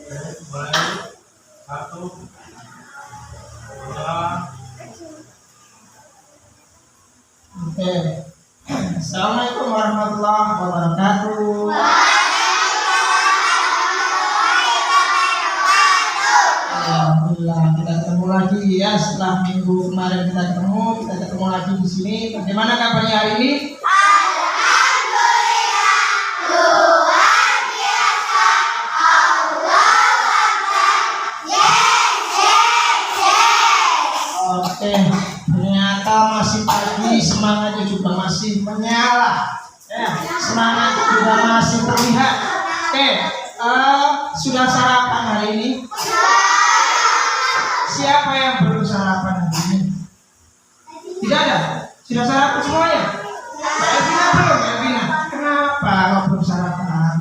Mulai 1, 2. Oke. Assalamualaikum warahmatullahi wabarakatuh. Alhamdulillah kita ketemu lagi ya setelah minggu kemarin kita ketemu lagi di sini. Bagaimana kabarnya hari ini? Oke, ternyata masih pagi, semangatnya juga masih menyala, ya, semangat juga masih terlihat. Oke, sudah sarapan hari ini? Siapa yang belum sarapan hari ini? Tidak ada? Sudah sarapan semuanya? Mbak Elvina belum, Elvina? Kenapa kau belum sarapan?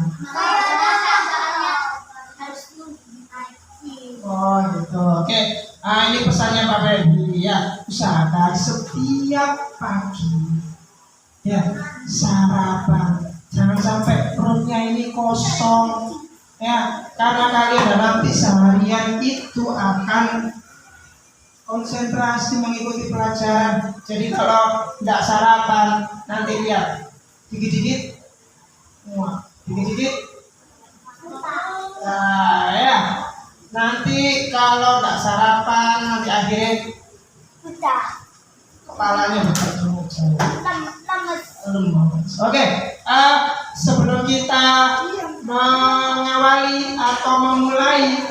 Oh gitu, oke. Ini pesannya Pak Febi ya, usahakan setiap pagi ya sarapan, jangan sampai perutnya ini kosong ya, karena kalian nanti seharian itu akan konsentrasi mengikuti pelajaran. Jadi kalau tidak sarapan nanti lihat dikit-dikit, dikit-dikit, nah ya. Nanti kalau nggak sarapan nanti akhirnya kepalanya lemes. Oke, sebelum kita mengawali atau memulai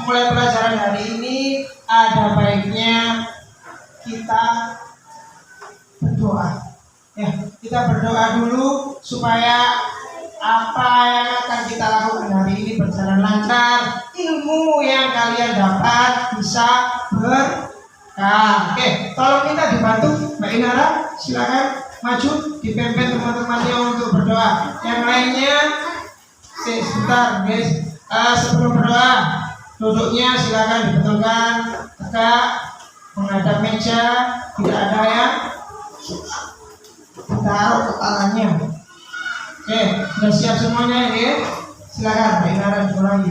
pelajaran hari ini, ada baiknya kita berdoa. Ya, kita berdoa dulu supaya apa yang akan kita lakukan hari ini berjalan lancar, ilmu yang kalian dapat bisa berkah. Oke, tolong kita dibantu Mbak Inara, silakan maju dipimpin teman-temannya untuk berdoa. Yang lainnya, sebentar guys, sebelum berdoa duduknya silakan dibetulkan tegak menghadap meja, tidak ada yang taruh kepalanya. Oke, sudah siap semuanya ya? Silakan Mbak Inara dimulai.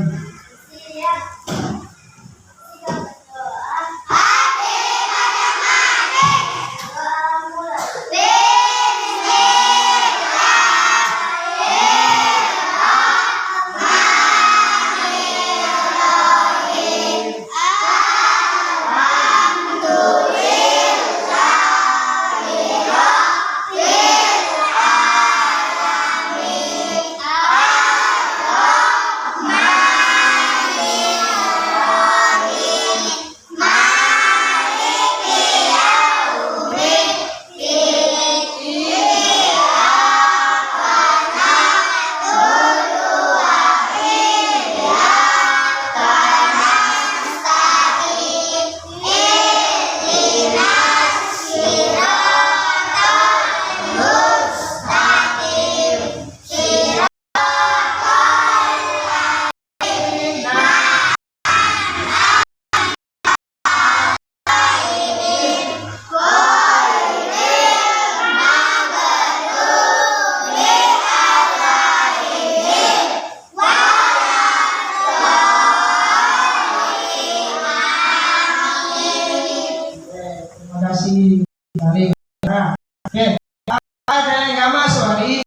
Oke, ada yang nggak masuk hari ini?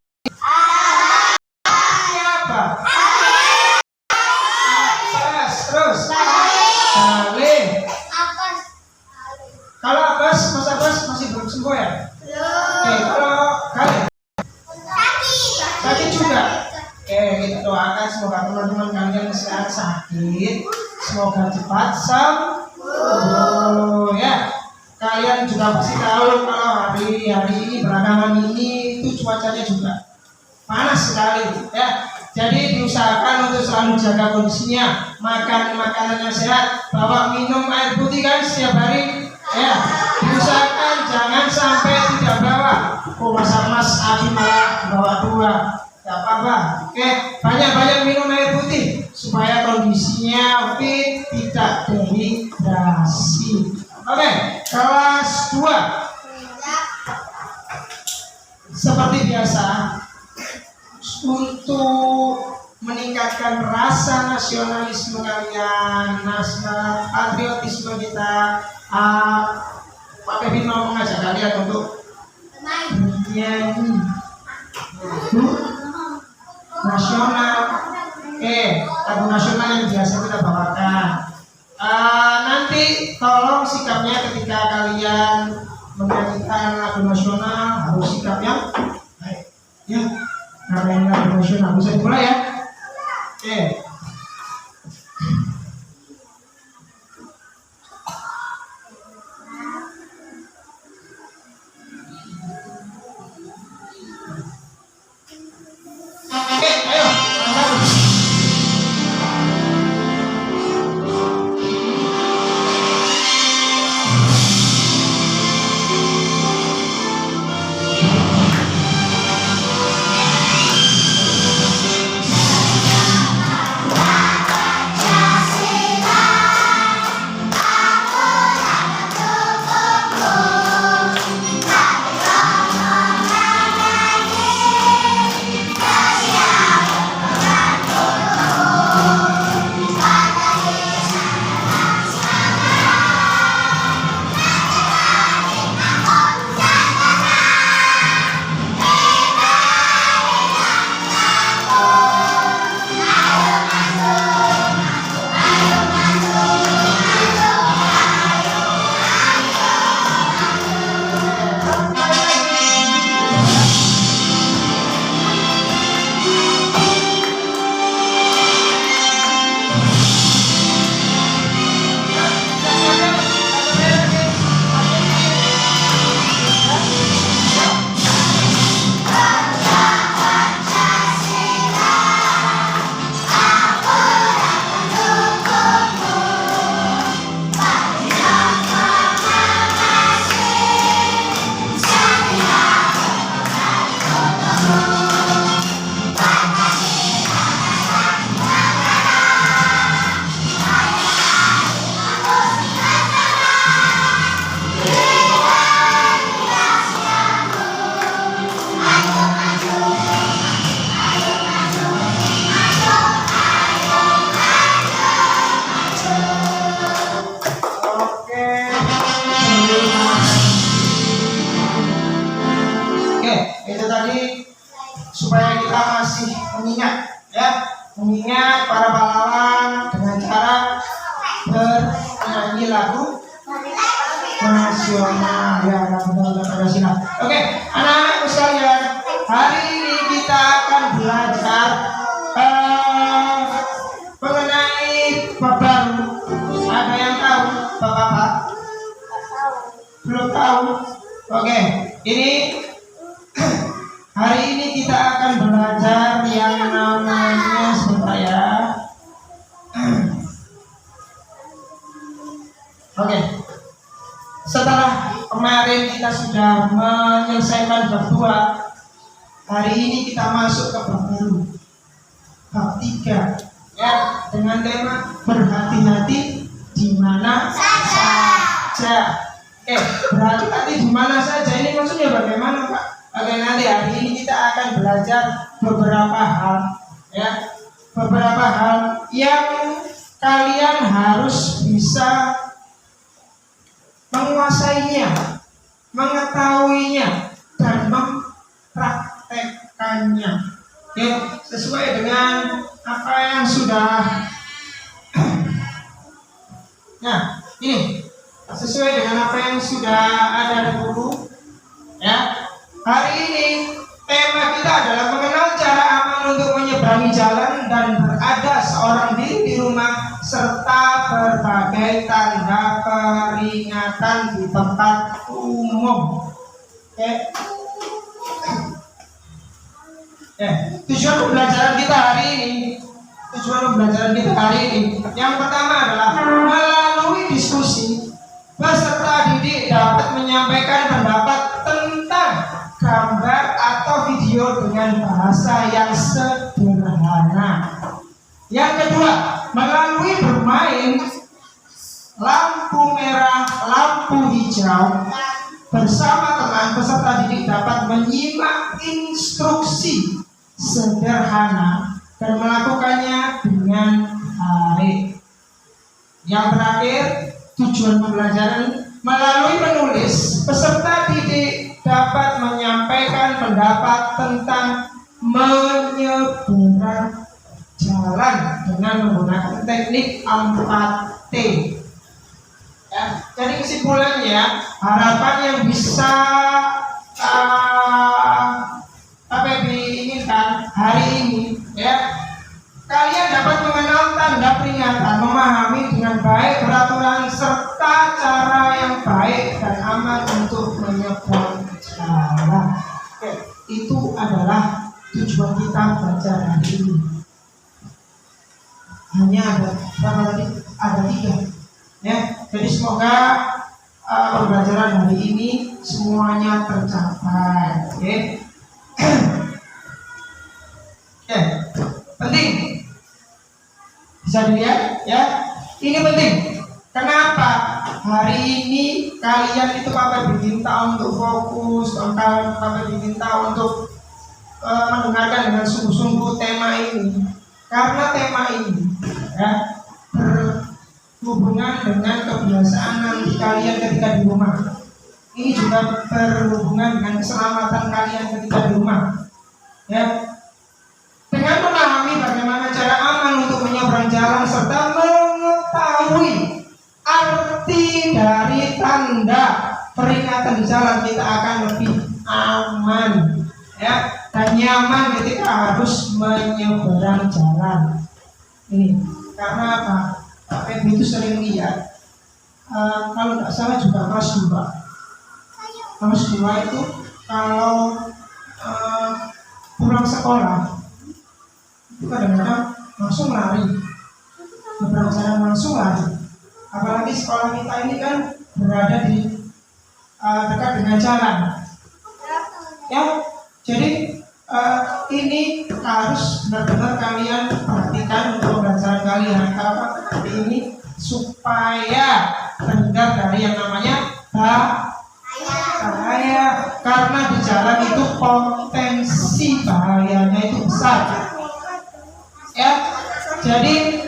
Siapa? Terus Saleh. Kalau Abbas, Mas Abbas masih belum sembuh ya? Oke, kalau kalian sakit juga. Oke, kita doakan semoga teman-teman kalian sekarang sakit, semoga cepat sembuh ya. Kalian juga pasti tahu kalau hari ini belakangan ini itu cuacanya juga panas sekali ya. Jadi diusahakan untuk selalu jaga kondisinya, makan makanan yang sehat, bawa minum air putih kan setiap hari ya. Diusahakan jangan sampai tidak bawa. Masa Mas Abi malah bawa 2, tidak apa-apa. Oke, banyak-banyak minum air putih supaya kondisinya fit, tidak dehidrasi. Oke, kelas 2. Seperti biasa, untuk meningkatkan meningkatkan rasa nasionalisme kalian, patriotisme kita. Pak Kevin mau mengajak kalian untuk bernyanyi nasional. Lagu nasional yang biasa kita bawakan. Nanti tolong sikapnya ketika kalian menyanyikan lagu nasional harus sikap yang baik. Ya, karena lagu nasional bisa dimulai ya. Ayo. Itu tadi supaya kita masih mengingat para pahlawan dengan cara bernyanyi lagu nasional. Ya, betul. Oke, anak-anakku sekalian, hari ini kita akan belajar mengenai bab baru. Ada yang tahu bab apa? Belum tahu? Oke, ini hari ini kita akan belajar yang namanya setelah kemarin kita sudah menyelesaikan bab 2, hari ini kita masuk ke bab baru, bab 3, ya, dengan tema berhati-hati di mana saja. Berhati-hati di mana saja ini maksudnya bagaimana, Pak? Oke, nanti hari ini kita akan belajar beberapa hal yang kalian harus bisa menguasainya, mengetahuinya, dan mempraktekkannya. Ya, sesuai dengan apa yang sudah. Nah, ini sesuai dengan apa yang sudah ada di buku. Ya. Hari ini tema kita adalah mengenal cara aman untuk menyeberangi jalan dan berada seorang diri di rumah serta berbagai tanda peringatan di tempat umum. Tujuan pembelajaran kita hari ini, yang pertama adalah melalui diskusi peserta didik dapat menyampaikan pendapat tentang gambar atau video dengan bahasa yang sederhana. Yang kedua, melalui bermain lampu merah, lampu hijau bersama teman, peserta didik dapat menyimak instruksi sederhana dan melakukannya dengan baik. Yang terakhir, tujuan pembelajaran melalui menulis, peserta didik dapat menyampaikan pendapat tentang menyeberang jalan dengan menggunakan teknik 4T. Ya, jadi kesimpulannya, harapan yang bisa diinginkan hari ini, ya, kalian dapat mengenal tanda peringatan, memahami dengan baik peraturan serta cara yang baik dan aman untuk menyeberang jalan. Oke, itu adalah tujuan kita belajar hari ini. Hanya ada berapa tadi? Ada 3. Ya, jadi semoga pembelajaran hari ini semuanya tercapai. Oke. Oke, penting. Bisa dilihat ya, ini penting. Kenapa hari ini kalian itu diminta untuk fokus, kalian diminta untuk mendengarkan dengan sungguh-sungguh tema ini, karena tema ini ya berhubungan dengan kebiasaan nanti kalian ketika di rumah. Ini juga berhubungan dengan keselamatan kalian ketika di rumah. Ya, dengan memahami bagaimana cara aman untuk menyeberang jalan serta mengetahui arti dari tanda peringatan di jalan, kita akan lebih aman, ya, dan nyaman ketika harus menyeberang jalan. Ini karena apa? Pak Febi itu sering lihat, kalau tidak salah juga kelas 2. Kelas 2 itu kalau pulang sekolah itu kadang-kadang langsung lari, nyebrang jalan langsung lari. Apalagi sekolah kita ini kan berada di dekat dengan jalan, ya. Jadi ini harus benar-benar kalian perhatikan untuk pembelajaran kalian. Karena hari ini supaya terhindar dari yang namanya bahaya, karena di jalan itu potensi bahayanya itu besar. Ya, jadi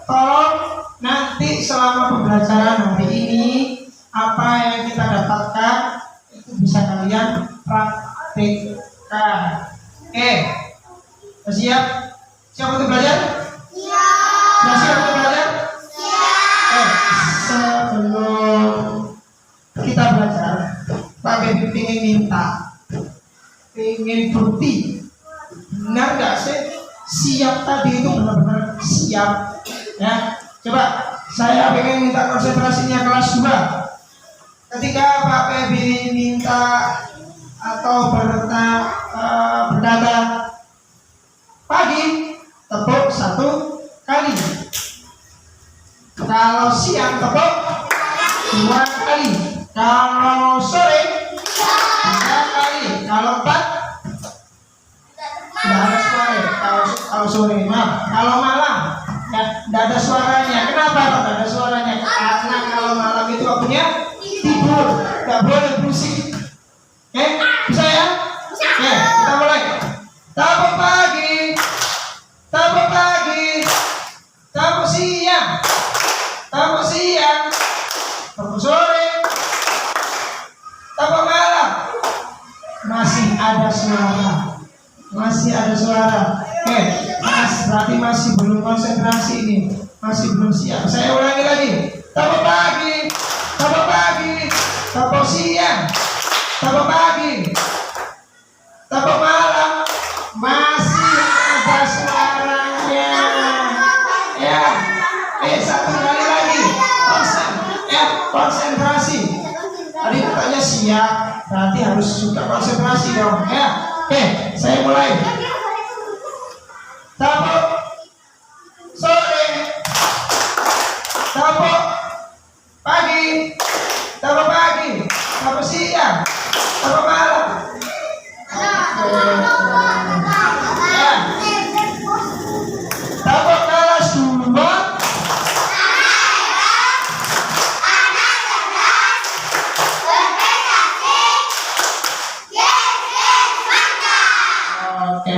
tolong nanti selama pembelajaran hari ini apa yang kita dapatkan itu bisa kalian praktikkan. Oke, siap? Siap untuk belajar? Siap. Siap untuk belajar? Siap. Sebelum kita belajar, Pak Bebi ingin bukti, benar nggak sih? Siap tadi itu benar-benar siap, ya. Coba saya pengen minta konsentrasinya kelas 2. Ketika Pak Febi minta atau berkata pagi, tepuk 1 kali. Kalau siang tepuk 2 kali. Kalau sore 3 kali. Kalau 4 tidak ada suara. Kalau sore, maaf. Kalau malam tidak ada suaranya. Kenapa kok tidak ada suaranya? Karena kalau malam itu waktunya tidur, tidak boleh berisik. Oke, bisa ya? Oke, kita mulai. Tepuk pagi, tepuk pagi, tepuk siang, tepuk siang, tepuk sore, tepuk malam. Masih ada suara. Masih ada suara. Oke, berarti masih belum konsentrasi ini. Masih belum siap. Saya ulangi lagi. Tepuk pagi, tepuk pagi, tepuk siang, tepuk pagi, tepuk malam. Masih ada suaranya. Ya. Satu kali lagi. Konsentrasi. Tadi katanya siap, berarti harus juga konsentrasi dong. Ya. Oke, saya mulai. Tepuk sore, tepuk pagi, tepuk siang, tepuk malam. Ya. Tepuk kelas 2. Oke,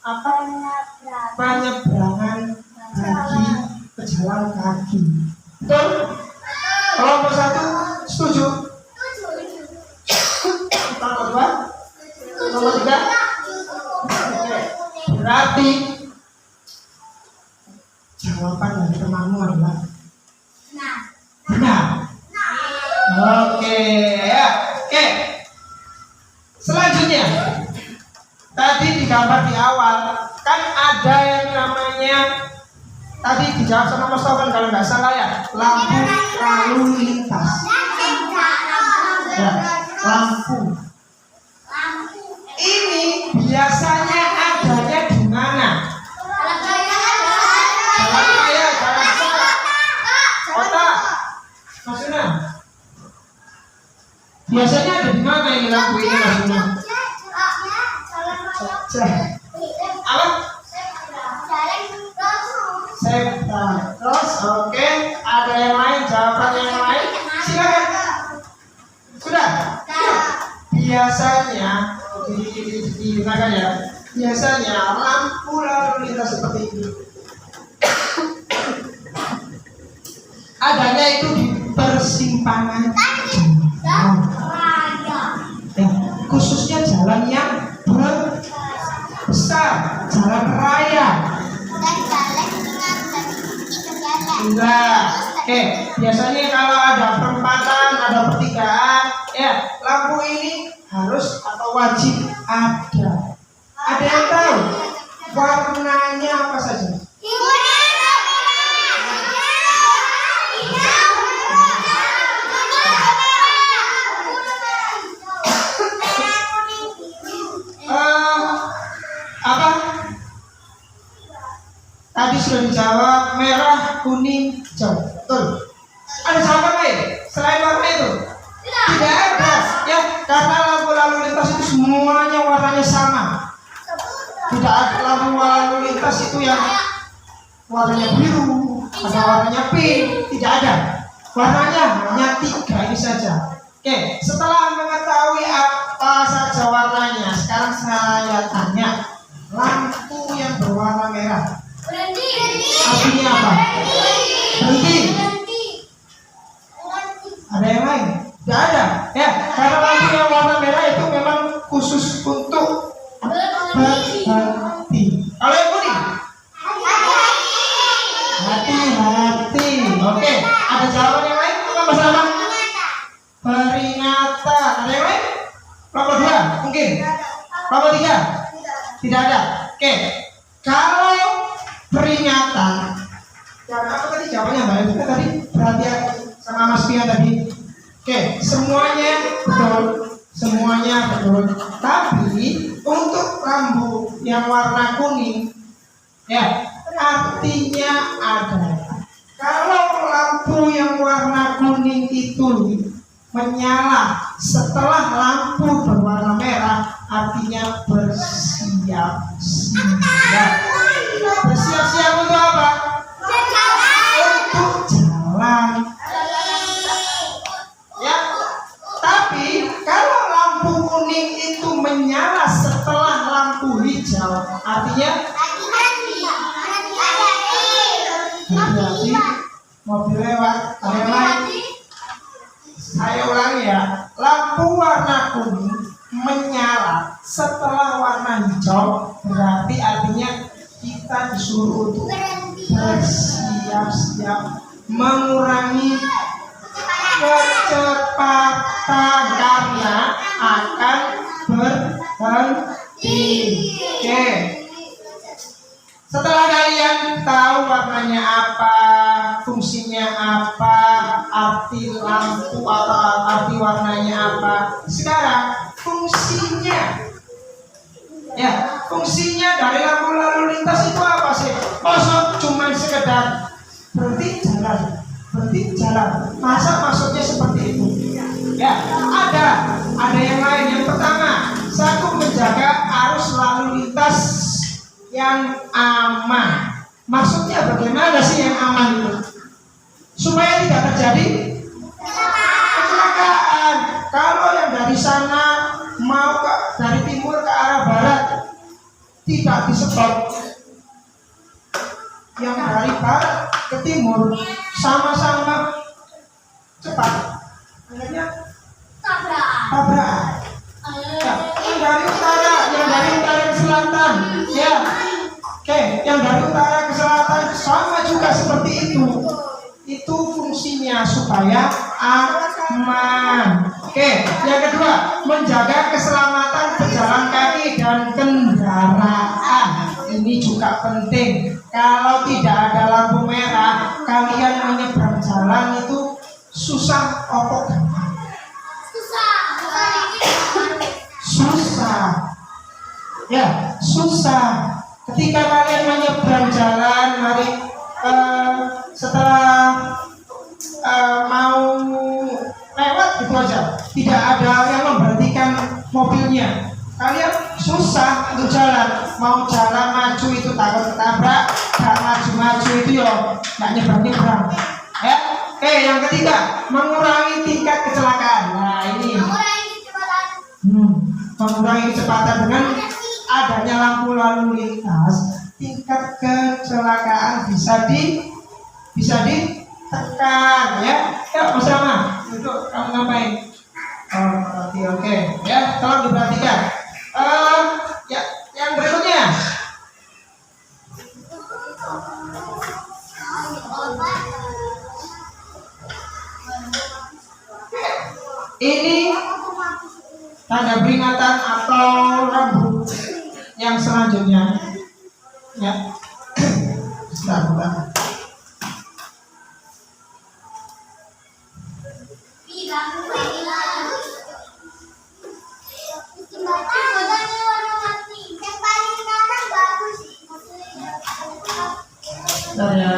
apa? Penyeberangan bagi pejalan kaki. Betul? Kelompok 1 setuju? Kelompok 2? Kelompok 3? Oke. Berarti jawaban dari temanmu adalah benar. Oke, ya. Oke. Selanjutnya, tadi digambar di awal kan ada yang namanya tadi dijawab sama Mas Taufan kalau nggak salah ya, lampu lalu lintas. Ya, lampu. Ini biasanya adanya di mana? Jalan raya, jalan besar, kota. Maksudnya? Biasanya ada di mana ini lampu ini maksudnya? Apa? Septa. Terus, oke. Ada yang lain? Jawaban yang lain? Silakan. Sudah? Biasanya digunakan ya. Biasanya lampu lalu lintas seperti ini. Adanya itu di persimpangan jalan. Ya, khususnya jalan yang besar, jalan raya. Enggak. Oke, biasanya kalau ada perempatan, ada pertigaan, ya lampu ini harus atau wajib ada. Ada yang tahu warnanya apa saja? Apa? Tadi sudah dijawab merah, kuning, hijau. Betul. Ada jawaban lain selain warna itu? Tidak ada. Ya, karena lampu lalu lintas itu semuanya warnanya sama. Tidak ada lampu lalu lintas itu yang warnanya biru, ada warnanya pink, tidak ada. Warnanya hanya 3 ini saja. Oke, setelah mengetahui apa saja warnanya, sekarang saya tanya, lampu yang berwarna merah artinya apa? Berhenti. Ada yang lain? Tidak ada. Ya, karena lampu yang warna merah itu memang khusus untuk berhenti. Kalau yang kuning? Hati-hati. Oke, ada jawaban yang lain? Apa masalah? Peringatan. Ada yang lain? Kelompok 2 mungkin? Kelompok 3? Tidak ada. Oke, kalau peringatan, dan apa tadi jawabannya Mbak Evita tadi? Perhatian sama Mas Pia tadi. Oke, semuanya betul. Semuanya betul. Tapi untuk lampu yang warna kuning, ya artinya adalah kalau lampu yang warna kuning itu menyala setelah lampu berwarna merah, artinya bersiap-siap. Bersiap-siap untuk apa? Untuk jalan. Ya. Tapi kalau lampu kuning itu menyala setelah lampu hijau, artinya berarti mobil lewat. Ada yang lain? Saya ulangi ya, lampu warna kuning menyala setelah warna hijau, berarti artinya kita disuruh untuk bersiap-siap mengurangi kecepatan karena akan berhenti. Oke. Setelah kalian tahu warnanya apa, fungsinya apa, arti lampu atau arti warnanya apa, sekarang fungsinya, ya fungsinya dari lampu lalu lintas itu apa sih? Maksud cuma sekedar berhenti jalan, masa maksudnya seperti itu? Ya ada yang lain. Yang pertama, satu, menjaga arus lalu lintas yang aman. Maksudnya bagaimana sih yang aman itu? Supaya tidak terjadi kecelakaan. Kalau yang dari sana mau dari timur ke arah barat, tidak di stop. Yang dari barat ke timur sama-sama cepat, akhirnya tabrak. Ya, yang dari utara ke selatan, ya, oke, yang dari utara ke selatan sama juga seperti itu. Itu fungsinya supaya aman. Oke, yang kedua, menjaga keselamatan pejalan kaki dan kendaraan. Ini juga penting. Kalau tidak ada lampu merah, kalian menyeberang jalan itu susah apa gampang? Susah. Ya, susah. Ketika kalian menyeberang jalan, mari setelah mau lewat gitu aja, tidak ada yang memperhatikan mobilnya, kalian susah untuk jalan. Mau jalan maju itu takut ketabrak, gak maju-maju itu yo gak nyebrang-nyebrang. Ya, oke, yang ketiga, mengurangi tingkat kecelakaan. Nah ini mengurangi kecepatan dengan adanya lampu lalu lintas, tingkat kecelakaan bisa ditekan, ya. Ya, Mas Rama, itu kamu ngapain? Oh, oke, ya, tolong diperhatikan. Ya, yang berikutnya. Ini tanda peringatan atau rambu yang selanjutnya, ya. Sebentar. Bentar ya.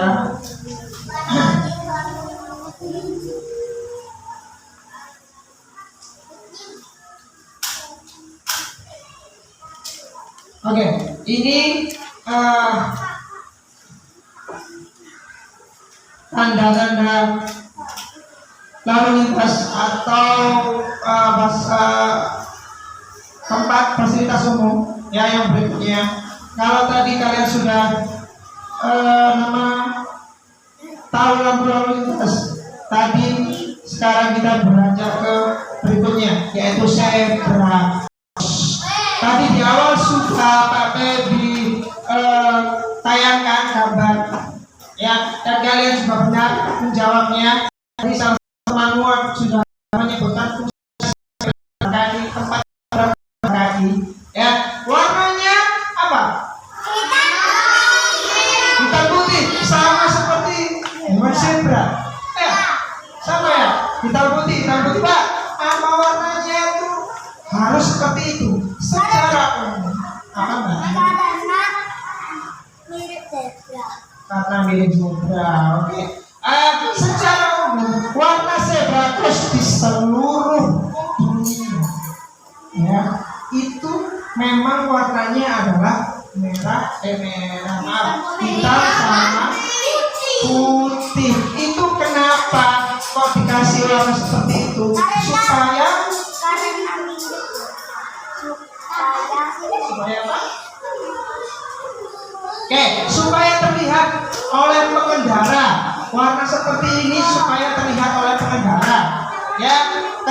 Oke, ini tanda-tanda lalu lintas atau tempat fasilitas umum, ya, yang berikutnya. Kalau tadi kalian sudah tahu lampu lalu lintas tadi, sekarang kita beranjak ke berikutnya, yaitu zebra. Tadi di awal sudah pakai tayangkan gambar, ya, dan kalian juga benar menjawabnya. Jadi salah satu manual sudah menyebutkan fungsi kaki, tempat kaki, ya. Warnanya apa? Hitam putih, sama seperti hewan zebra, ya, sama ya, hitam putih Pak. Apa warnanya itu harus seperti itu secara umum? Apa Mbak? Karena mirip zebra, oke. Secara umum warna zebra cross di seluruh dunia, ya, itu memang warnanya adalah merah, hitam sama putih. Itu kenapa kok dikasih warna seperti itu? Supaya apa? Oke, supaya terlihat oleh pengendara. Warna seperti ini supaya terlihat oleh pengendara. Ya,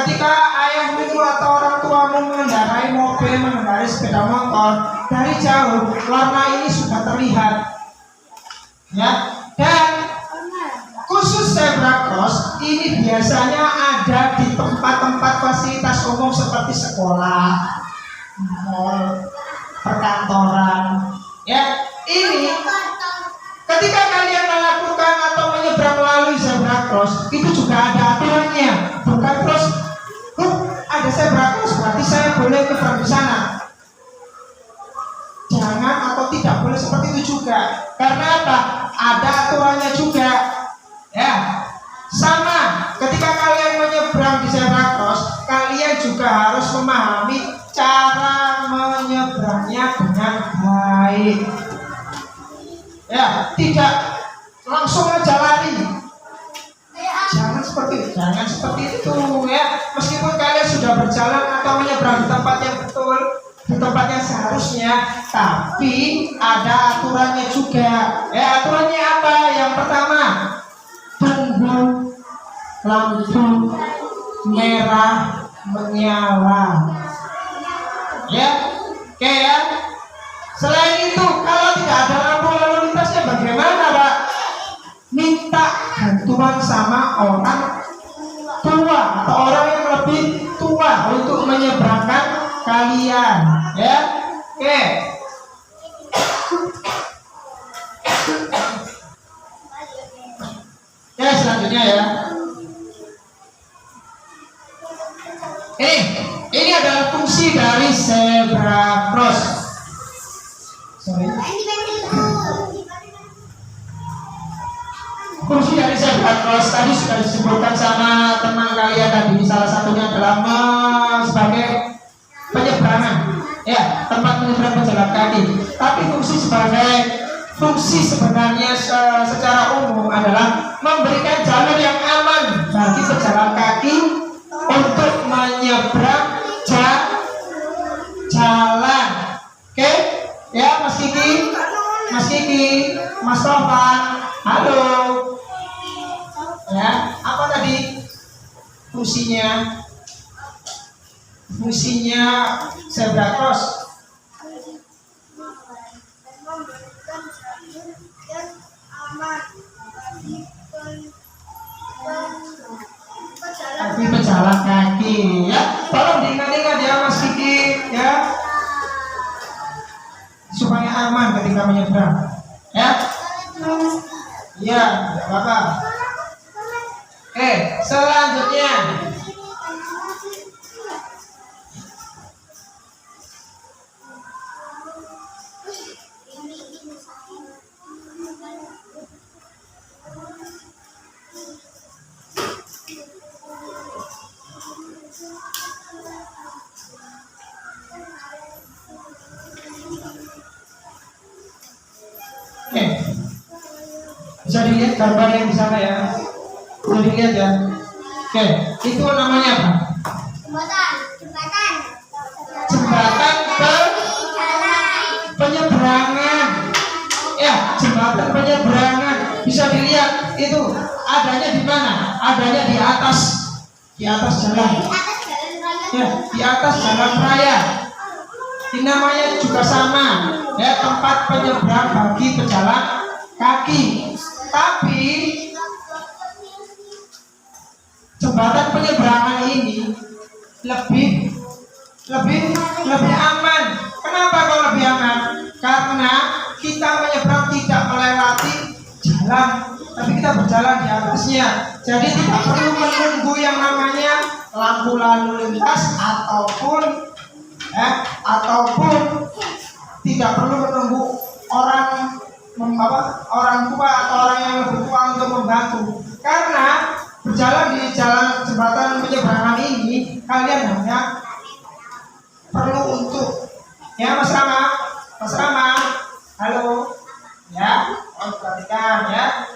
ketika ayahmu atau orang tuamu mengendarai mobil, mengendarai sepeda motor, dari jauh warna ini sudah terlihat. Ya, dan khusus zebra cross ini biasanya ada di tempat-tempat fasilitas umum seperti sekolah, mall, perkantoran. Ya, ini ketika kalian melakukan atau menyeberang melalui zebra cross, itu juga ada aturannya. Bukan cross, ada zebra cross berarti saya boleh nyebrang di sana. Jangan atau tidak boleh seperti itu juga. Karena apa? Ada aturannya juga. Ya, sama. Ketika kalian menyeberang di zebra cross, kalian juga harus memahami cara menyeberangnya dengan baik. Ya, tidak langsung aja lari. Jangan seperti itu, ya. Meskipun kalian sudah berjalan atau menyeberang di tempat yang betul, di tempat yang seharusnya, tapi ada aturannya juga. Aturannya apa? Yang pertama, tunggu lampu merah menyala. Ya, oke ya. Selain itu, kalau tidak ada lampu lalu lintasnya bagaimana, Pak? Minta bantuan sama orang tua atau orang yang lebih tua untuk menyeberangkan kalian, ya. Oke. Ya, selanjutnya ya. Ini adalah fungsi dari zebra cross. Sorry. Fungsi dari zebra cross tadi sudah disebutkan sama teman kalian tadi. Salah satunya adalah sebagai penyeberangan, ya, tempat menyeberang pejalan kaki. Tapi fungsi sebenarnya secara umum adalah memberikan jalur yang aman bagi pejalan kaki untuk menyeberang jalan. Oke, ya, Mas Kiki, Mas Tovan, halo. Ya, apa tadi fungsinya zebra cross? Bagi pejalan kaki, ya. Tolong diingat-ingat ya, Mas Kiki, ya, supaya aman ketika menyeberang, ya. Iya, tidak apa-apa. Oke, selanjutnya. Bisa dilihat gambar yang di sana ya. Bisa dilihat ya. Oke, itu namanya apa? Jembatan penyeberangan. Ya, jembatan penyeberangan. Bisa dilihat itu adanya di mana? Adanya di atas jalan. Ya, di atas jalan raya. Ini namanya juga sama, ya, tempat penyeberang bagi pejalan kaki. Tapi jembatan penyeberangan ini lebih aman. Kenapa kok lebih aman? Karena kita menyeberang tidak melewati jalan, tapi kita berjalan di atasnya. Jadi tidak perlu menunggu yang namanya lampu lalu lintas ataupun tidak perlu menunggu orang tua atau orang yang lebih tua untuk membantu. Karena berjalan di jalan jembatan penyeberangan ini, kalian hanya perlu untuk, ya, Mas Rama, halo, ya, perhatikan ya.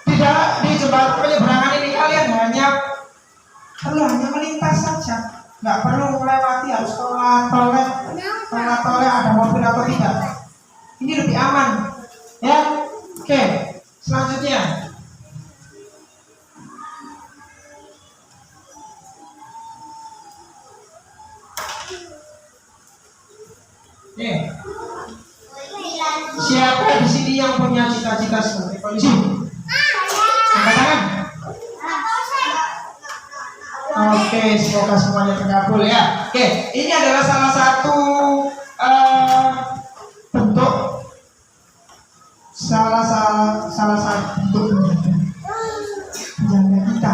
Tidak, di jembatan penyeberangan ini kalian hanya melintas saja, nggak perlu melewati harus tolak ada mobil atau tidak. Ini lebih aman, ya. Oke, selanjutnya. Siapa di sini yang punya cita-cita sebagai polisi? Angkat tangan. Oke, semoga semuanya terkabul ya. Oke, ini adalah salah satu bentuk menjaga kita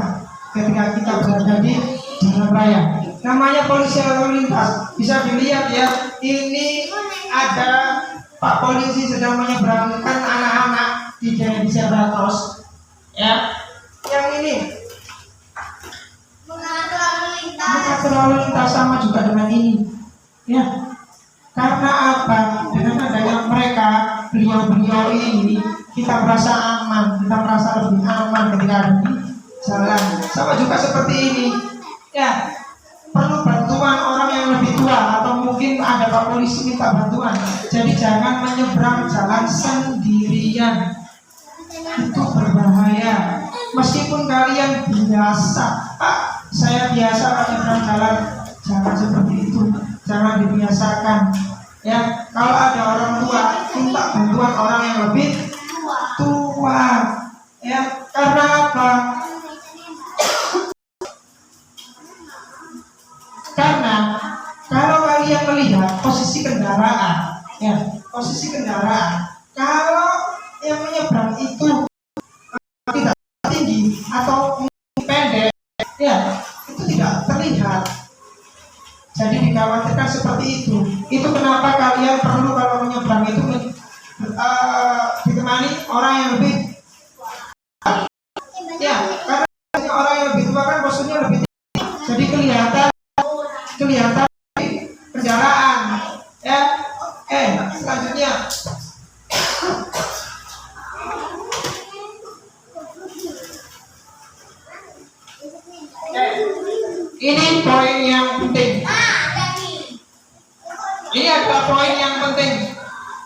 ketika kita berada di jalan raya. Namanya polisi lalu lintas. Bisa dilihat ya, ini ada Pak polisi sedang menyeberangkan anak-anak di zebra cross, ya. Yang ini mengatur lalu lintas sama juga dengan ini, ya. Karena apa? Dengan adanya mereka, beliau ini, kita merasa aman, kita merasa lebih aman ketika ada di jalan. Sama juga seperti ini, ya. perlu bantuan orang yang lebih tua, atau mungkin ada Pak Polisi minta bantuan. Jadi jangan menyeberang jalan sendirian, itu berbahaya. Meskipun kalian biasa, Pak, saya biasa menyeberang jalan, jangan seperti itu, jangan dibiasakan. Ya, kalau ada orang tua, minta bantuan orang yang lebih tua. Ya, karena apa? Karena kalau kalian melihat posisi kendaraan, ya, posisi kendaraan, kalau yang menyeberang itu tidak tinggi atau pendek, ya, itu tidak terlihat. Jadi dikhawatirkan seperti itu. Itu kenapa kalian perlu kalau menyeberang itu ditemani orang yang lebih, ya, karena orang yang lebih tua kan posisinya lebih tinggi, jadi kelihatan kendaraan. Ya, selanjutnya ini poin yang penting. Ini adalah poin yang penting,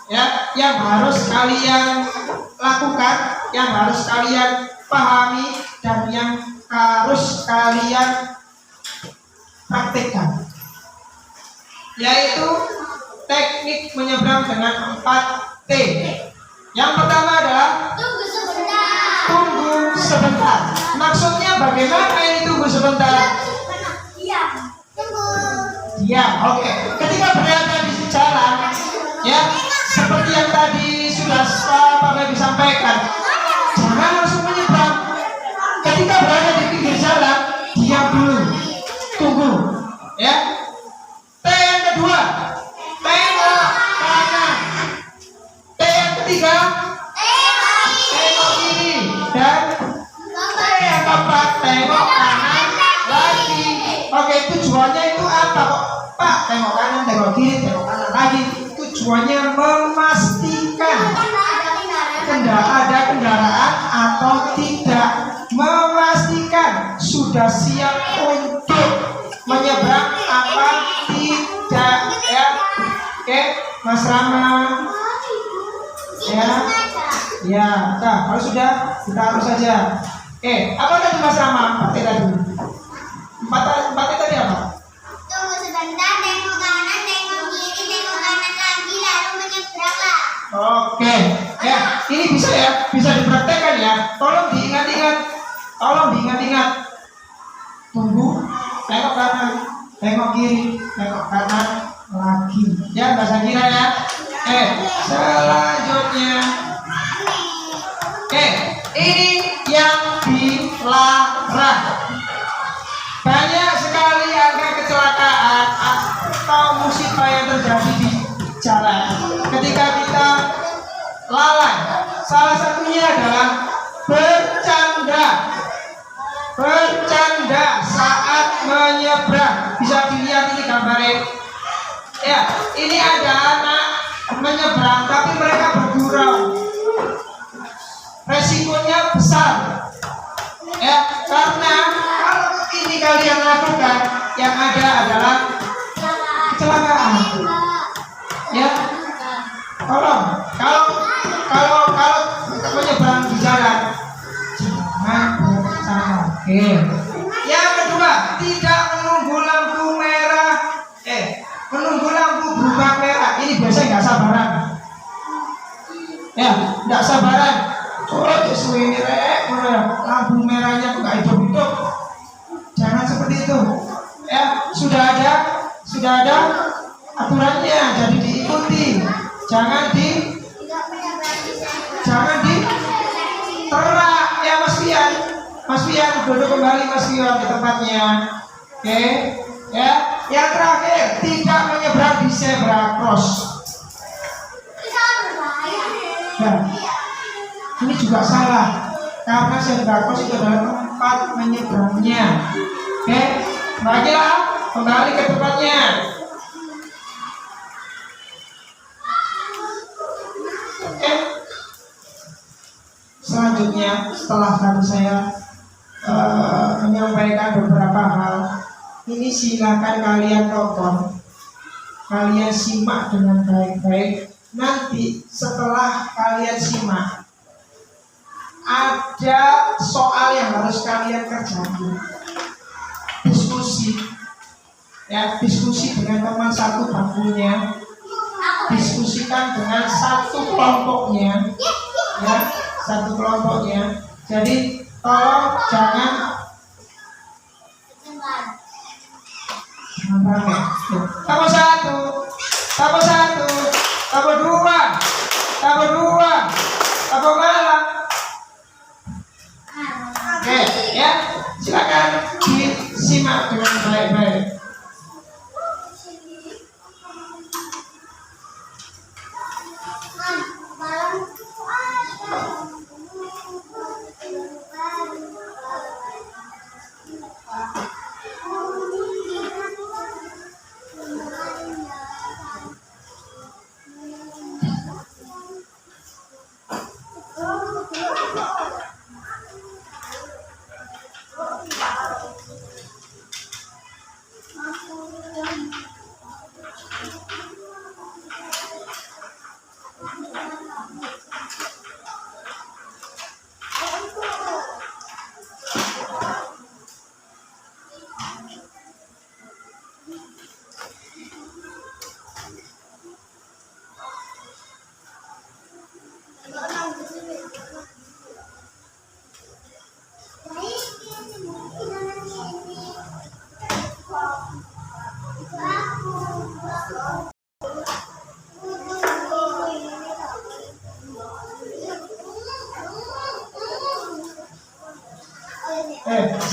ya, yang harus kalian lakukan, yang harus kalian pahami, dan yang harus kalian praktekkan, yaitu teknik menyeberang dengan 4T. Yang pertama adalah Tunggu sebentar. tunggu sebentar. Maksudnya bagaimana ini tunggu sebentar? Diam. Tunggu. Diam. Oke. Ketika berada di jalan, ya, seperti yang tadi sudah Pak Baby sampaikan, jangan langsung menyeberang. Ketika berada di pinggir jalan, diam dulu, tunggu, ya. T yang kedua, tengok kanan. T yang ketiga, tengok kiri. Dan T yang keempat, tengok kanan lagi. Oke, tujuannya itu apa kok, Pak? Tengok kanan, tengok kiri, tengok kanan lagi. Tujuannya memastikan ada kendaraan atau tidak, memastikan sudah siap untuk menyeberang apa tidak, ya. Oke, Mas Rama, ya, ya. Nah, kalau sudah kita harus saja. Apa tadi Mas Rama? 4 tadi. 4 tadi apa? Tunggu sebentar, tengok kanan, tengok kiri, tengok kanan lagi, lalu menyeberanglah. Oke, ya, ini bisa ya, bisa dipraktekkan ya. Tolong diingat-ingat. Tunggu, tengok kanan, tengok kiri, tengok kanan lagi. Ya, bahasa kira ya. Selanjutnya, ini yang dilarang. Banyak sekali angka kecelakaan atau musibah yang terjadi di jalan ketika kita lalai. Salah satunya adalah bercanda saat menyeberang. Bisa dilihat ini gambarnya. Ya, ini ada anak menyeberang tapi mereka bergurau. Resikonya besar. Ya, karena kalau ini kalian lakukan, yang ada adalah kecelakaan. Ya, tolong kalau menyeberang di jalan jangan bercanda. Yang kedua, tidak menunggu lampu merah. Menunggu lampu berubah merah. Ini biasanya nggak sabaran. Ya, nggak sabaran. Ini lampu merahnya kok nggak hidup. Jangan seperti itu. Ya, sudah ada aturannya, jadi diikuti. Jangan diterak ya, Mas Fian duduk kembali Mas Fian di tempatnya. Oke, ya. Yang terakhir, tidak menyeberang di zebra cross. Nah, ini juga salah, karena zebra cross itu adalah tempat menyeberangnya. Oke, baiklah, kembali ke tempatnya. Selanjutnya, setelah tadi saya menyampaikan beberapa hal, ini silakan kalian tonton, kalian simak dengan baik-baik. Nanti setelah kalian simak, ada soal yang harus kalian kerjakan. Diskusi, ya, diskusi dengan teman satu bangkunya, diskusikan dengan satu kelompoknya, ya, satu kelompoknya. Jadi tolong jangan rame. Tabur satu, tabur satu, tabur dua, tabur dua, tabur malam. Oke, ya, silakan disimak dengan baik-baik.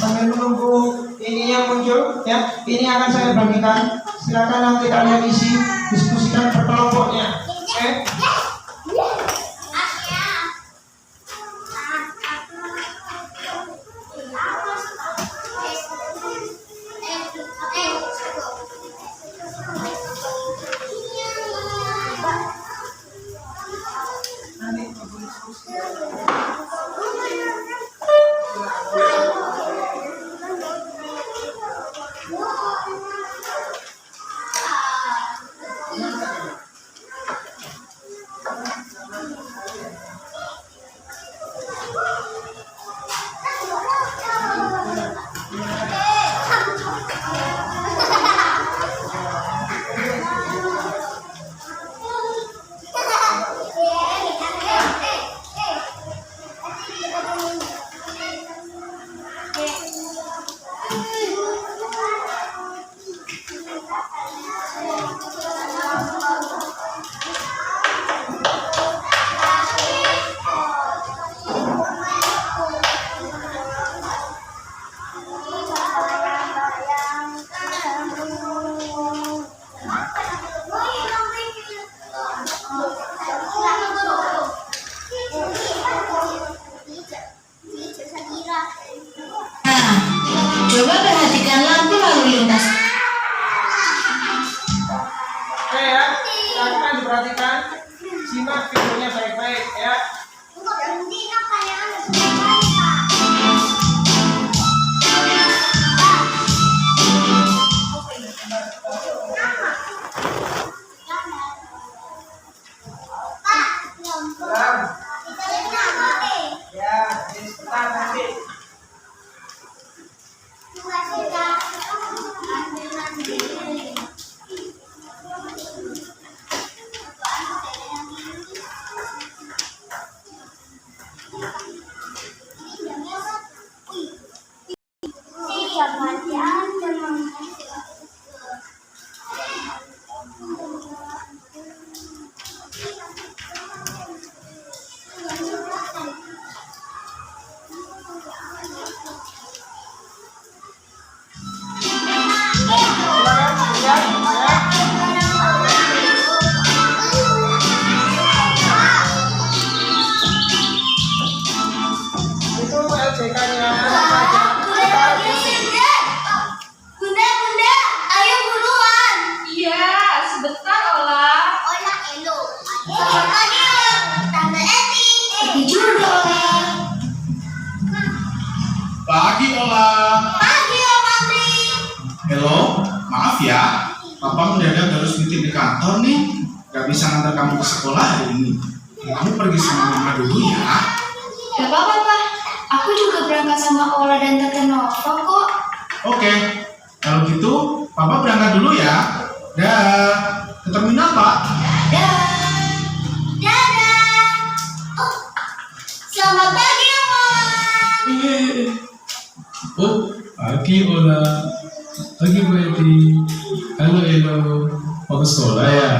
Sambil menunggu ininya muncul, ya, ini akan saya bagikan. Silakan nanti kalian isi, diskusikan per kelompoknya. Oke? meeting di kantor nih, gak bisa ngantar kamu ke sekolah hari ini. Kamu pergi sama mama dulu ya. Gak apa-apa, Pak. Aku juga berangkat sama Ola dan Tante Nova kok. Oke, kalau gitu papa berangkat dulu ya. Dah, ke terminal Pak. Dah. Dadah. Oh, selamat pagi, Mama. Oh, pagi Ola. Pagi Bu Eti. Halo Elo. Mau ke sekolah ya?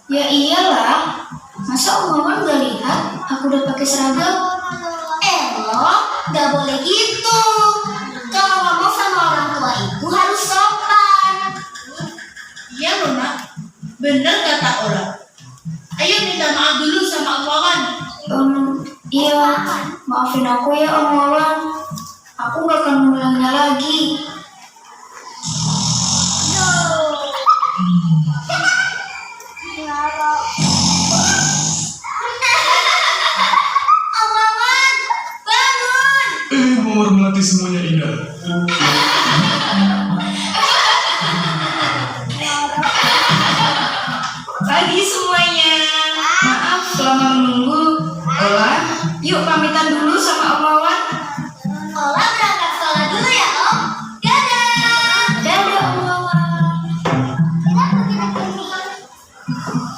Ya iyalah. Masa Om Maman gak lihat aku udah pakai seragam? Elo, gak boleh gitu. Kalau ngomong sama orang tua itu harus sopan. Iya loh nak, bener kata orang. Ayo minta maaf dulu sama Om Wawan. Iya. Maafin aku ya Om Maman. Aku gak akan mengulangnya lagi. Om Maman, bangun. Mawar melati semuanya indah. Pagi semuanya. Maaf selama menunggu. Ola, yuk pamitan dulu sama Om Maman. Ola berangkat sekolah dulu ya, Om. Dadah. Dadah Om Maman.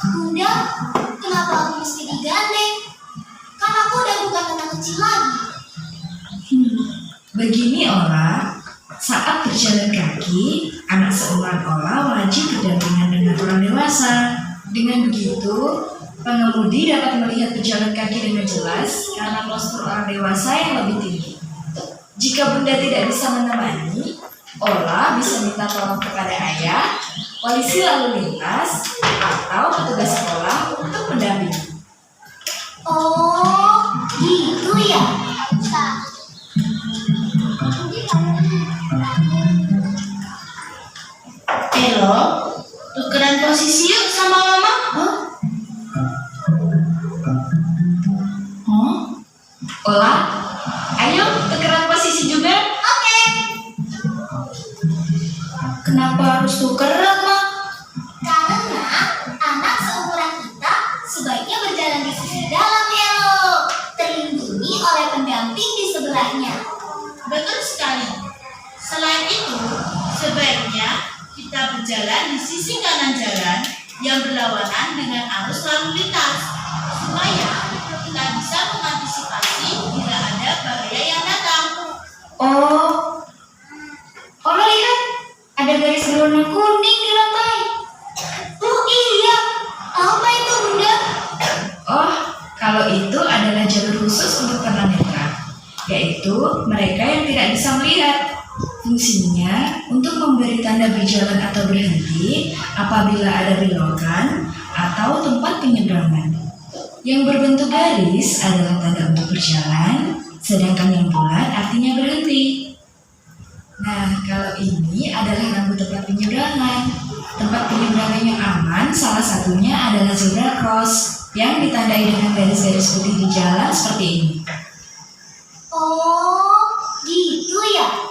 Bunda, kenapa aku mesti digandeng? Kan aku udah bukan anak kecil lagi. Begini Ola, saat berjalan kaki, anak seumuran Ola wajib berdampingan dengan orang dewasa. Dengan begitu, pengemudi dapat melihat pejalan kaki dengan jelas karena postur orang dewasa yang lebih tinggi. Jika Bunda tidak bisa menemani, Ola bisa minta tolong kepada ayah, polisi lalu lintas, atau petugas sekolah untuk mendampingi. Oh, gitu ya. Elo, tukeran posisi yuk sama Mama. Ola, ayo tukeran posisi juga. Oke. Kenapa harus tukeran, Ma? Karena anak seumuran kita sebaiknya berjalan di sisi dalam Elo, terlindungi oleh pendamping di sebelahnya. Betul sekali. Selain itu, sebaiknya kita berjalan di sisi kanan jalan yang berlawanan dengan arus lalu lintas supaya kita bisa mengantisipasi bila ada bahaya yang datang. Oh, Ola lihat, ada garis berwarna kuning di lantai. Oh iya, apa itu Bunda? Oh, kalau itu adalah jalur khusus untuk tunanetra, yaitu mereka yang tidak bisa melihat. Fungsinya untuk memberi tanda berjalan atau berhenti apabila ada belokan atau tempat penyeberangan. Yang berbentuk garis adalah tanda untuk berjalan, sedangkan yang bulat artinya berhenti. Nah, kalau ini adalah lampu tempat penyeberangan. Tempat penyeberangan yang aman salah satunya adalah zebra cross yang ditandai dengan garis-garis putih di jalan seperti ini. Oh, gitu ya.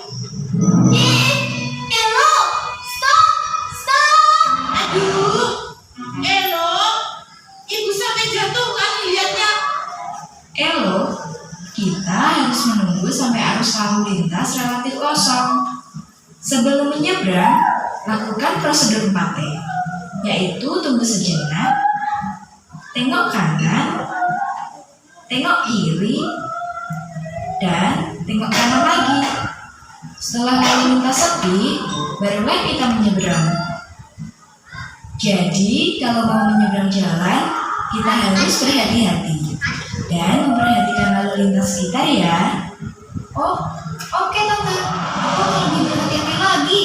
Elo, stop. Aduh, Elo, ibu sampai jatuh kan lihatnya. Elo, kita harus menunggu sampai arus lalu lintas relatif kosong. Sebelum menyeberang, lakukan prosedur 4T, yaitu tunggu sejenak, tengok kanan, tengok kiri, dan tengok kanan lagi. Setelah lalu lintas sepi, barulah kita menyeberang. Jadi, kalau mau menyeberang jalan, kita harus berhati-hati dan memperhatikan lalu lintas sekitar ya. Oh, oke Tante. Aku akan lebih berhati-hati lagi.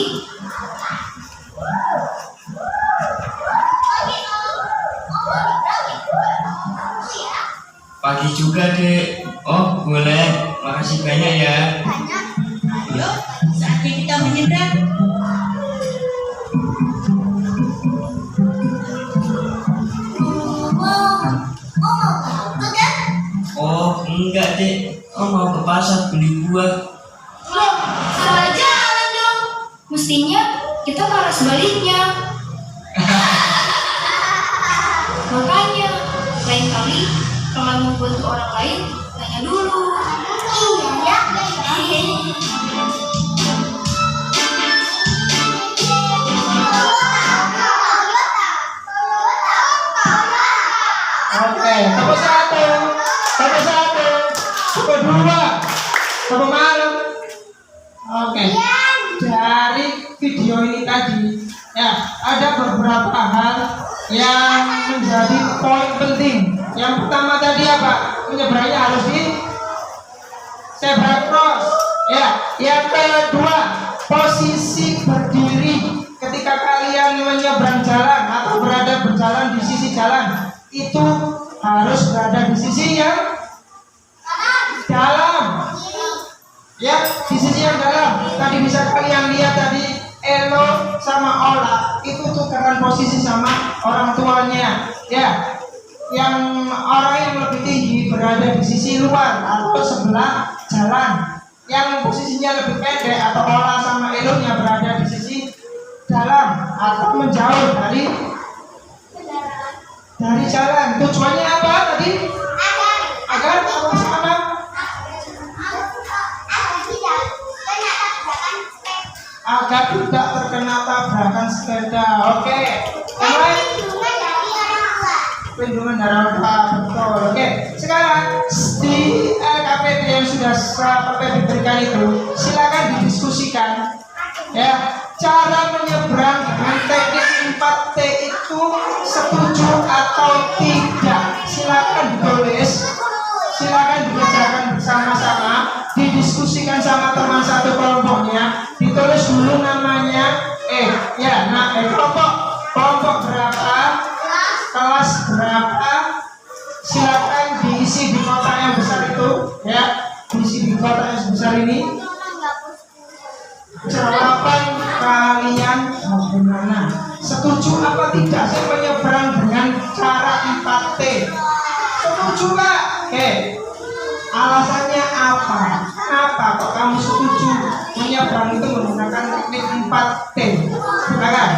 Pagi, Om. Om mau nyebrang ya? Tunggu ya. Pagi juga, Dek. Oh, boleh. Makasih banyak ya. Banyak. Ayo, saatnya kita menyeberang. Om mau ke halte kan? Oh, enggak, Dek. Oh, mau ke pasar beli buah. Loh, salah jalan dong. Mestinya kita ke arah sebaliknya. Kalau mau bantu orang lain, tanya dulu. Iya ya. Oke, tepuk satu, tepuk dua, tepuk malam. Oke, dari video ini tadi ya ada beberapa hal yang menjadi poin penting. Yang pertama tadi apa? Menyeberangnya harus di zebra cross. Ya, yang kedua posisi berdiri ketika kalian menyeberang jalan atau berada berjalan di sisi jalan itu harus berada di sisi yang dalam. Ya, di sisi yang dalam. Tadi bisa kalian lihat tadi Elo sama Ola itu tukeran posisi sama orang tuanya. Ya, yang orang yang lebih tinggi berada di sisi luar atau sebelah jalan. Yang posisinya lebih pendek atau Ola sama Elonya berada di sisi dalam atau menjauh dari jalan. Tujuannya apa tadi? Agar apa sana? Agar tidak terkena tabrakan sepeda. Oke. Mulai perlindungan dari orang tua. Betul. Oke. Sekarang di LKPD yang sudah sampai diberikan itu, silakan didiskusikan. Ya, cara menyeberang dengan teknik 4T itu setuju atau tidak? Silakan ditulis, silakan dikerjakan bersama-sama, didiskusikan sama teman satu kelompoknya, ditulis dulu namanya, kelompok berapa, kelas berapa, silakan diisi di kotak yang besar itu, ya, diisi di kotak yang sebesar ini. Jawaban kalian bagaimana? Setuju apa tidak saya menyeberang dengan cara 4T? Setuju nggak? Oke. Alasannya apa? Kenapa kok kamu setuju menyeberang itu menggunakan teknik 4T? Silakan.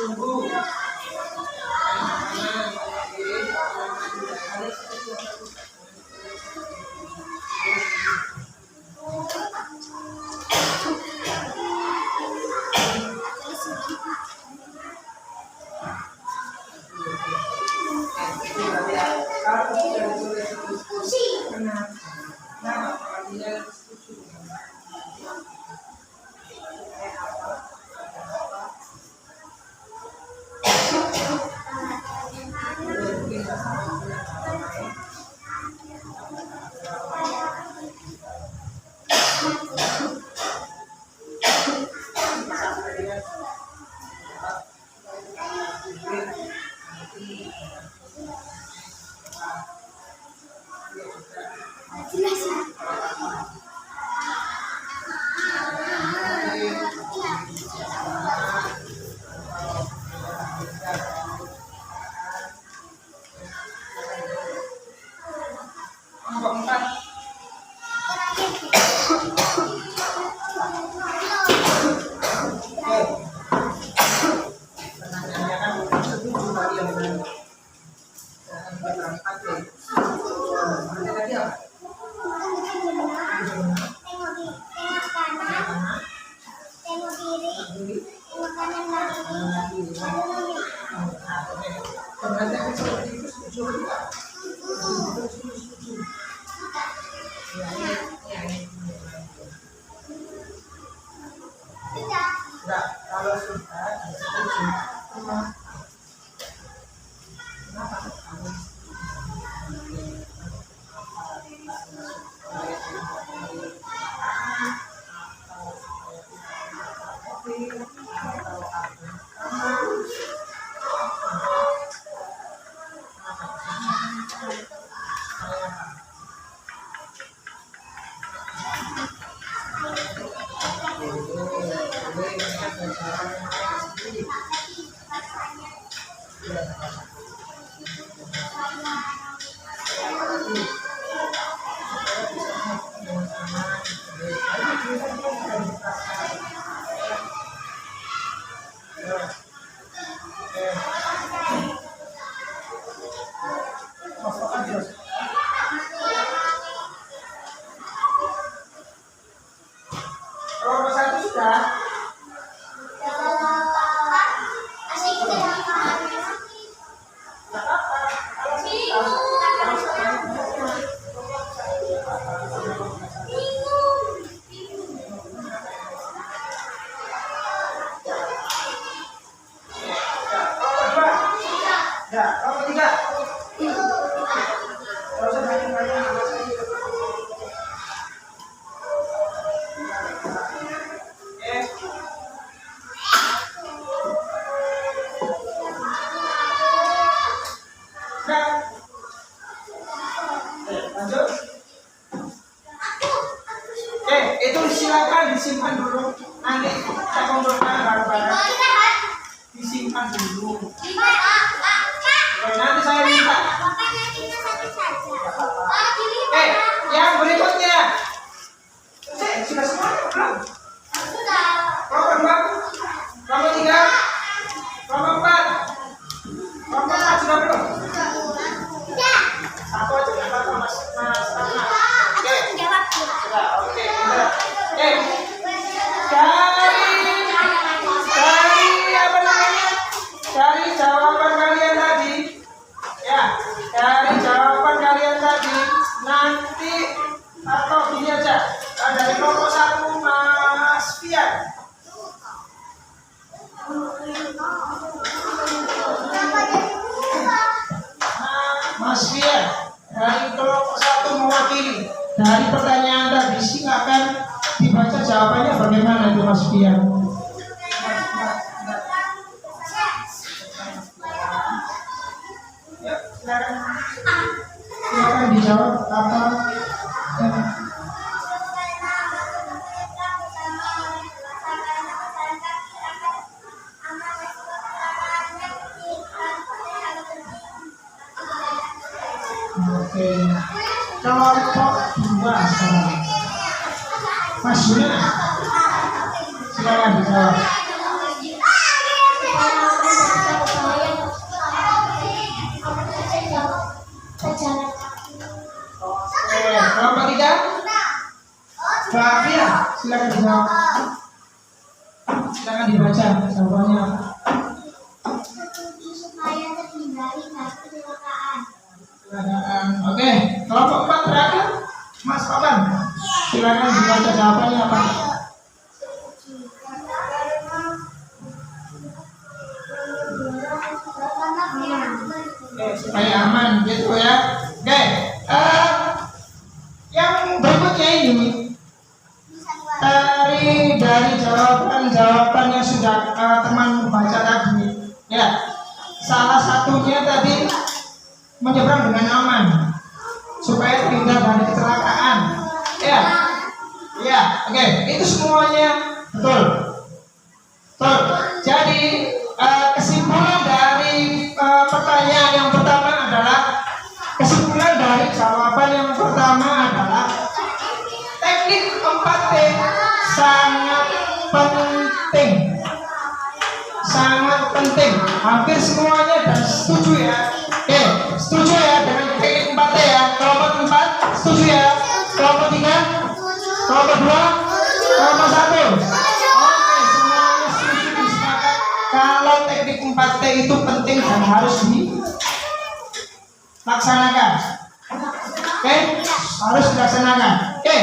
Tunggu. Kelompok satu sudah. Lanjut. Itu silakan disimpan dulu. Nanti kita kumpulkan barang-barang. Disimpan dulu. Nanti saya minta. Yang berikutnya. Sudah semua belum? Kelompok 2, kelompok 3, kelompok 4. Kelompok 4 sudah belum? Satu aja nggak apa-apa, Mas. Oke. Sudah, oke. Dari apa namanya? Dari jawaban kalian tadi, ya. Dari jawaban kalian tadi, nanti atau gini aja. Dari kelompok 1 Mas Fian. Mas Fian, dari kelompok 1 mewakili. Dari pertanyaan tadi silakan dibaca jawabannya bagaimana itu Mas Fian. Ya, silakan dijawab apa. Oke, kelompok 2 sekarang. Mas Yuna, silakan dijawab. silakan dijawab. Silakan dibaca jawabannya apa. Supaya terhindari dari kecelakaan. Oke, kelompok 4 terakhir, Mas Papan. Silakan dibaca jawabannya apa. Oke, supaya aman gitu ya. Oke, yang berikutnya ini dari jawaban yang sudah teman baca tadi, ya. Salah satunya tadi menyeberang dengan aman supaya terhindar dari kecelakaan. Ya, ya, oke, itu semuanya betul. Betul. Jadi kesimpulan dari pertanyaan yang pertama adalah kesimpulan dari jawaban yang pertama adalah teknik 4T sangat penting. Sangat penting. Hampir semuanya dan setuju ya. Oke, setuju ya dengan teknik 4T ya. Kelompok 4 setuju ya. Kelompok 3, kelompok 2, kelompok 1. Oke, semuanya setuju disepakati kalau teknik 4T itu penting dan harus dilaksanakan. Oke, harus dilaksanakan. Oke,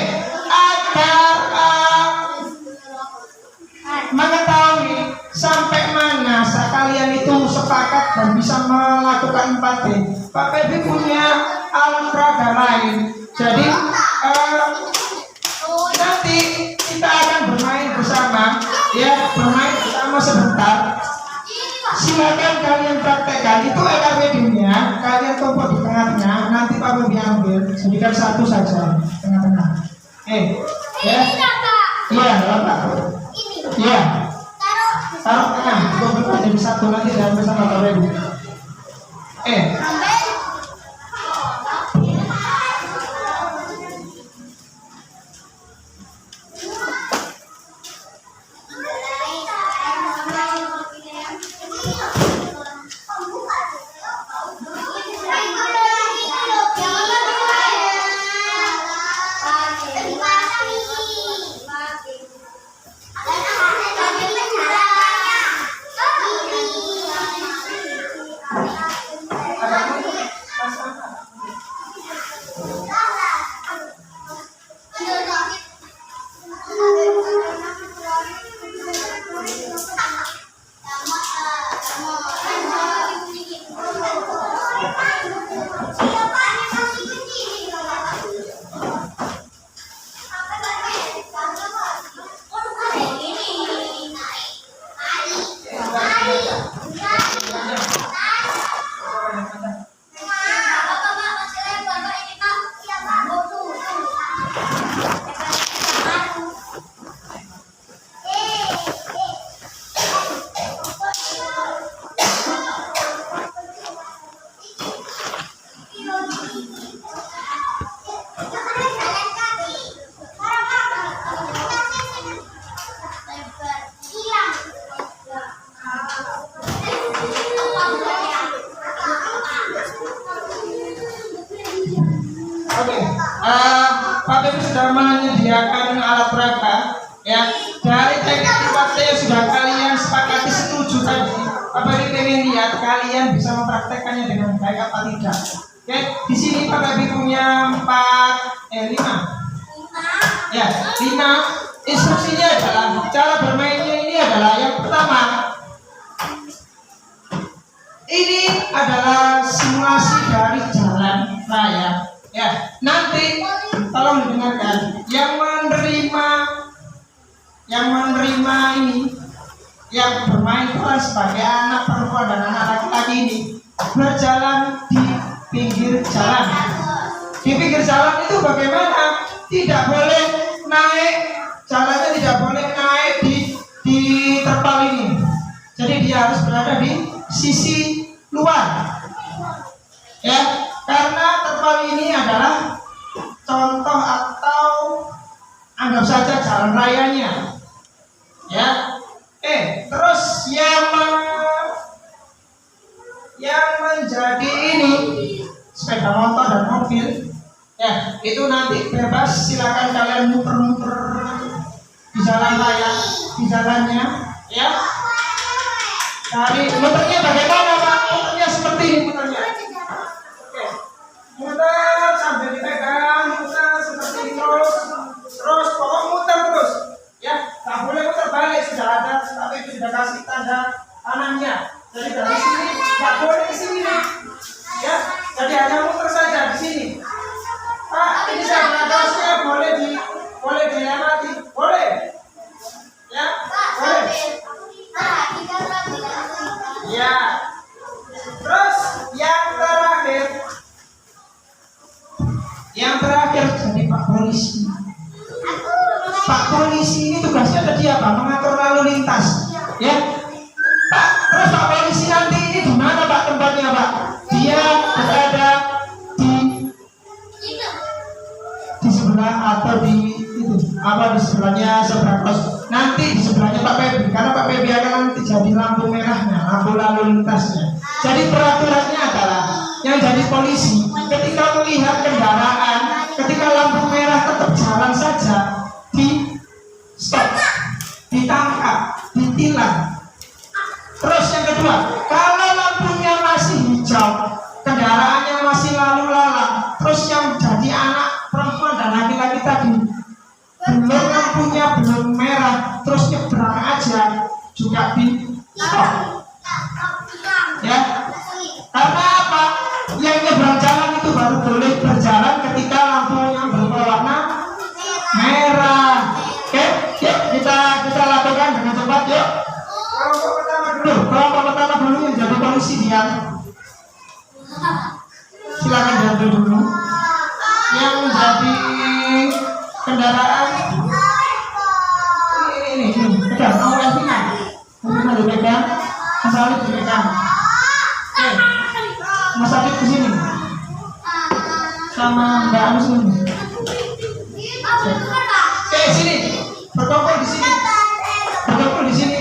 agar mengetahui sampai mana kalian itu sepakat dan bisa melakukan 4T, Pak Febi punya alat peraga lain. Jadi nanti kita akan bermain bersama, ya, bermain bersama sebentar. Silakan kalian praktekkan. Itu LKPD-nya, kalian tumpuk di tengah-tengah. Nanti Pak Febi ambil, jadikan satu saja tengah-tengah. Ya, iya, Bapak. Iya. Taruh tengah, gue jadi satu nanti dan bersama Pak Febi. Pak Febi sudah menyediakan alat peraga, ya. Dari teknik 4T yang sudah kalian sepakati setuju tadi, Pak Febi ingin lihat kalian bisa mempraktekannya dengan baik apa tidak. Oke, di sini Pak Febi punya 5. Ya, 5. Instruksinya adalah, cara bermainnya ini adalah yang pertama. Ini adalah simulasi dari jalan raya. Ya, nanti tolong didengarkan. Yang menerima ini, yang bermain peran sebagai anak perempuan dan anak laki-laki ini berjalan di pinggir jalan. Di pinggir jalan itu bagaimana? Tidak boleh naik, jalannya tidak boleh naik di terpal ini. Jadi dia harus berada di sisi luar. Ya, karena terpal ini adalah contoh atau anggap saja jalan rayanya. Ya, terus yang menjadi ini sepeda motor dan mobil, ya itu nanti bebas, silakan kalian muter-muter di jalan raya, di jalannya, ya. Cari muternya bagaimana Pak? Muternya seperti ini muternya. Oke, muter sambil dipegang, muter seperti ini terus pokok muter terus, ya. Tak boleh muter balik, sudah ada, tapi sudah kasih tanda kanannya. Jadi dari sini nggak boleh ke sini, ya. Jadi hanya muter saja di sini. Pak, ini saya kaosnya boleh dilewati, boleh, ya, boleh, ya. Terus yang terakhir jadi Pak Polisi. Pak Polisi ini tugasnya tadi apa? Mengatur lalu lintas, ya. Pak, terus Pak Polisi nanti ini di mana Pak tempatnya Pak? Dia berada di sebelah atau di itu apa di sebelahnya seberang pos, nanti di sebelahnya Pak Pebi, karena Pak Pebi akan nanti jadi lampu merahnya, lampu lalu lintasnya. Jadi peraturannya adalah yang jadi polisi ketika melihat kendaraan, ketika lampu merah tetap jalan saja, di stop, ditangkap, ditilang. Terus yang kedua, kalau lampunya masih hijau, kendaraannya masih lalu lalang, terus yang jadi anak perempuan dan laki-laki tadi belum lampunya belum merah, terus nyebrang aja juga di stop, ya. Karena apa? Yang nyebrang jalan itu baru boleh berjalan ketika lampunya berwarna merah. Oke, yuk kita lakukan dengan cepat, yuk. Kelompok pertama dulu yang jadi polisi dia. Silakan diambil dulu. Yang menjadi kendaraan ini pegang, mau Elvina dipegang, Mas Alif dipegang. Oke, Mas Alif ke sini sama Mbak Anu sini. Oke, sini berkumpul di sini, berkumpul di sini.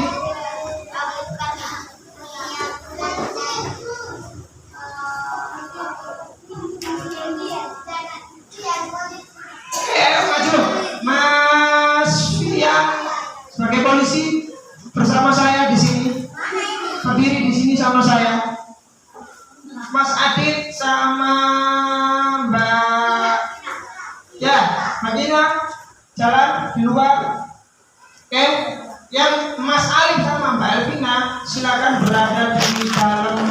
Sebagai polisi bersama saya di sini, berdiri di sini sama saya, Mas Adit sama Mbak, ya, Mbak Gina jalan di luar. Oke, yang Mas Alif sama Mbak Elvina silakan berada di dalam